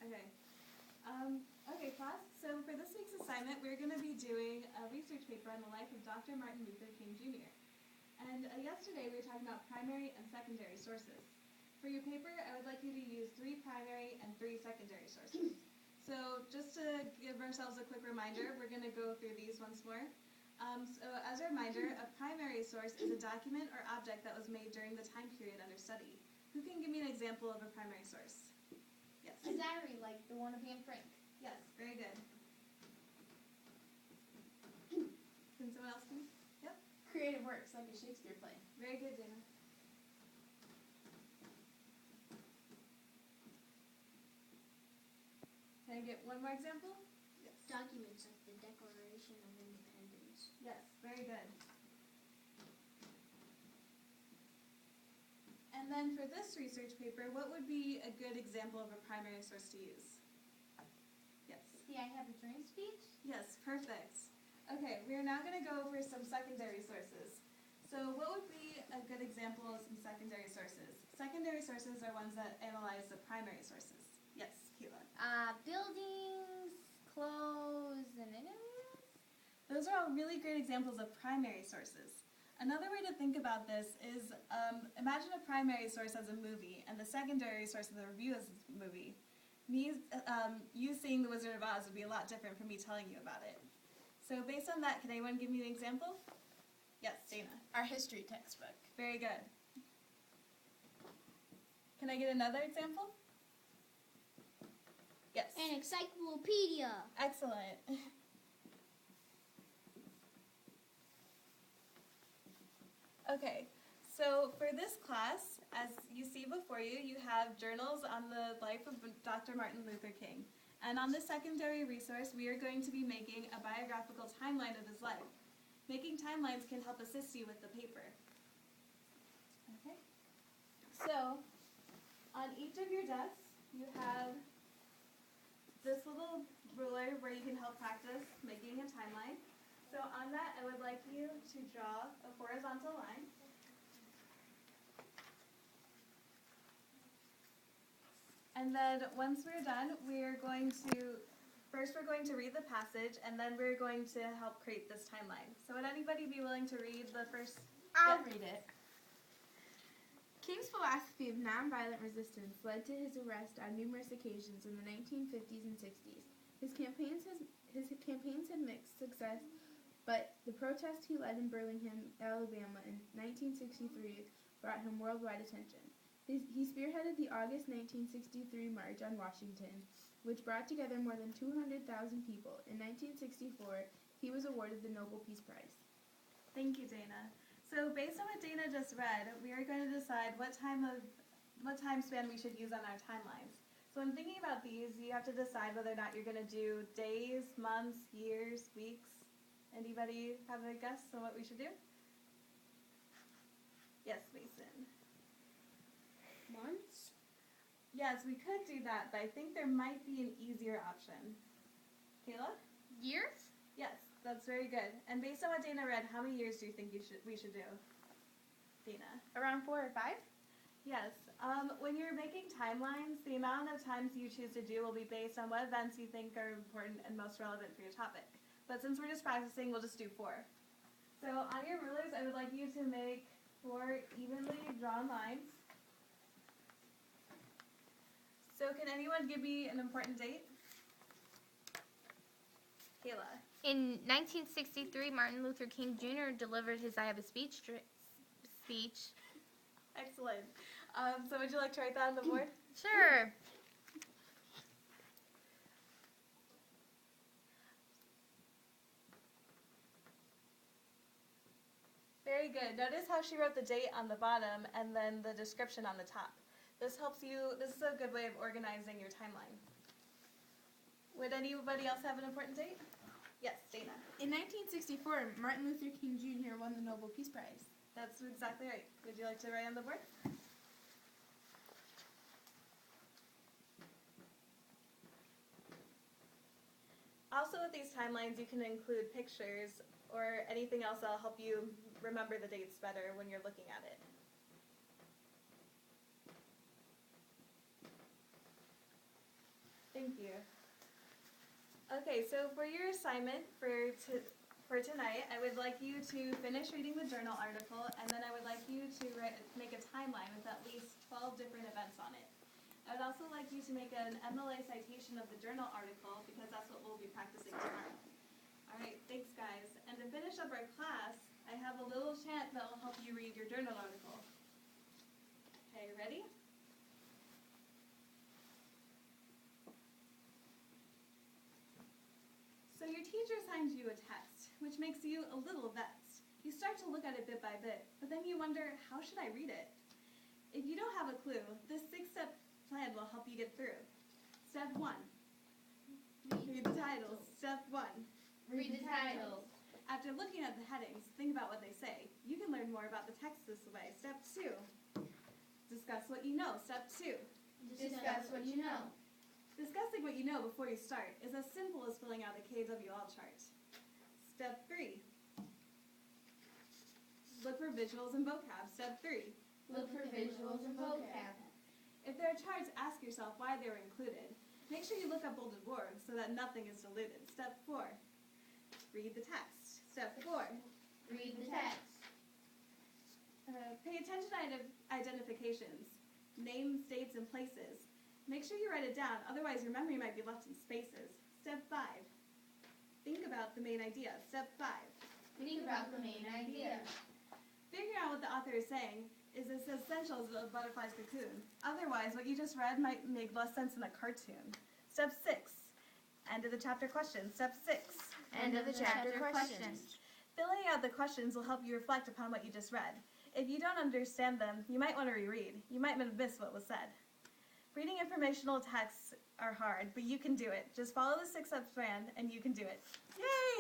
Okay. Okay, class. So for this week's assignment, we're going to be doing a research paper on the life of Dr. Martin Luther King Jr. And yesterday we were talking about primary and secondary sources. For your paper, I would like you to use 3 primary and 3 secondary sources. So just to give ourselves a quick reminder, we're going to go through these once more. So as a reminder, a primary source is a document or object that was made during the time period under study. Who can give me an example of a primary source? Yes. A diary, like the one of Anne Frank. Yes, very good. Can someone else please? Yep. Creative works, like a Shakespeare play. Very good, Dana. Can I get one more example? Yes. Documents like the Declaration of Independence. Yes, very good. And then for this research paper, what would be a good example of a primary source to use? Yes. The I Have a Dream speech? Yes, perfect. Okay, we are now going to go over some secondary sources. So what would be a good example of some secondary sources? Secondary sources are ones that analyze the primary sources. Yes, Keila. Buildings, clothes, and interviews? Those are all really great examples of primary sources. Another way to think about this is imagine a primary source as a movie and the secondary source of the review as a movie. You seeing The Wizard of Oz would be a lot different from me telling you about it. So based on that, can anyone give me an example? Yes, Dana. Our history textbook. Very good. Can I get another example? Yes. An encyclopedia. Excellent. Okay, so for this class, as you see before you, you have journals on the life of Dr. Martin Luther King. And on this secondary resource, we are going to be making a biographical timeline of his life. Making timelines can help assist you with the paper. Okay. So, on each of your desks, you have this little ruler where you can help practice making a timeline. So on that, I would like you to draw a horizontal line. And then once we're done, first we're going to read the passage, and then we're going to help create this timeline. So would anybody be willing to read the first? I'll read it. King's philosophy of nonviolent resistance led to his arrest on numerous occasions in the 1950s and 60s. His campaigns had mixed success, but the protest he led in Birmingham, Alabama in 1963 brought him worldwide attention. He spearheaded the August 1963 March on Washington, which brought together more than 200,000 people. In 1964, he was awarded the Nobel Peace Prize. Thank you, Dana. So based on what Dana just read, we are going to decide what time span we should use on our timelines. So when thinking about these, you have to decide whether or not you're going to do days, months, years, weeks. Anybody have a guess on what we should do? Yes, Mason. Months? Yes, we could do that, but I think there might be an easier option. Kayla? Years? Yes, that's very good. And based on what Dana read, how many years do you think we should do? Dana? Around 4 or 5? Yes. When you're making timelines, the amount of times you choose to do will be based on what events you think are important and most relevant for your topic. But since we're just practicing, we'll just do 4. So on your rulers, I would like you to make 4 evenly drawn lines. So can anyone give me an important date? Kayla. In 1963, Martin Luther King Jr. delivered his I Have a Speech. Excellent. So would you like to write that on the board? Sure. Very good. Notice how she wrote the date on the bottom and then the description on the top. This is a good way of organizing your timeline. Would anybody else have an important date? Yes, Dana. In 1964, Martin Luther King Jr. won the Nobel Peace Prize. That's exactly right. Would you like to write on the board? Also with these timelines, you can include pictures or anything else that will help you remember the dates better when you're looking at it. Thank Thank you. Okay, so for your assignment for tonight, I would like you to finish reading the journal article, and then I would like you to make a timeline with at least 12 different events on it. I would also like you to make an MLA citation of the journal article, because that's what we'll be practicing tomorrow. All right, thanks guys. And to finish up our class, I have a little chant that will help you read your journal article. Okay, ready? So your teacher assigns you a text, which makes you a little vexed. You start to look at it bit by bit, but then you wonder, how should I read it? If you don't have a clue, this 6-step plan will help you get through. Step 1. Read the titles. Step 1. Read the titles. After looking at the headings, think about what they say. You can learn more about the text this way. Step 2. Discuss what you know. Step 2. Discuss what you know. Discussing what you know before you start is as simple as filling out a KWL chart. Step 3. Look for visuals and vocab. Step 3. Look for visuals and vocab. If there are charts, ask yourself why they were included. Make sure you look up bolded words so that nothing is diluted. Step 4. Read the text. Step 4. Read the text. Pay attention to identifications, names, dates, and places. Make sure you write it down, otherwise your memory might be left in spaces. Step 5. Think about the main idea. Step 5. Think about the main idea. Figuring out what the author is saying is as essential as a butterfly's cocoon. Otherwise, what you just read might make less sense in a cartoon. Step 6. End of the chapter questions. Step 6. End of the chapter questions. Filling out the questions will help you reflect upon what you just read. If you don't understand them, you might want to reread. You might have missed what was said. Reading informational texts are hard, but you can do it. Just follow the 6-step plan and you can do it. Yay!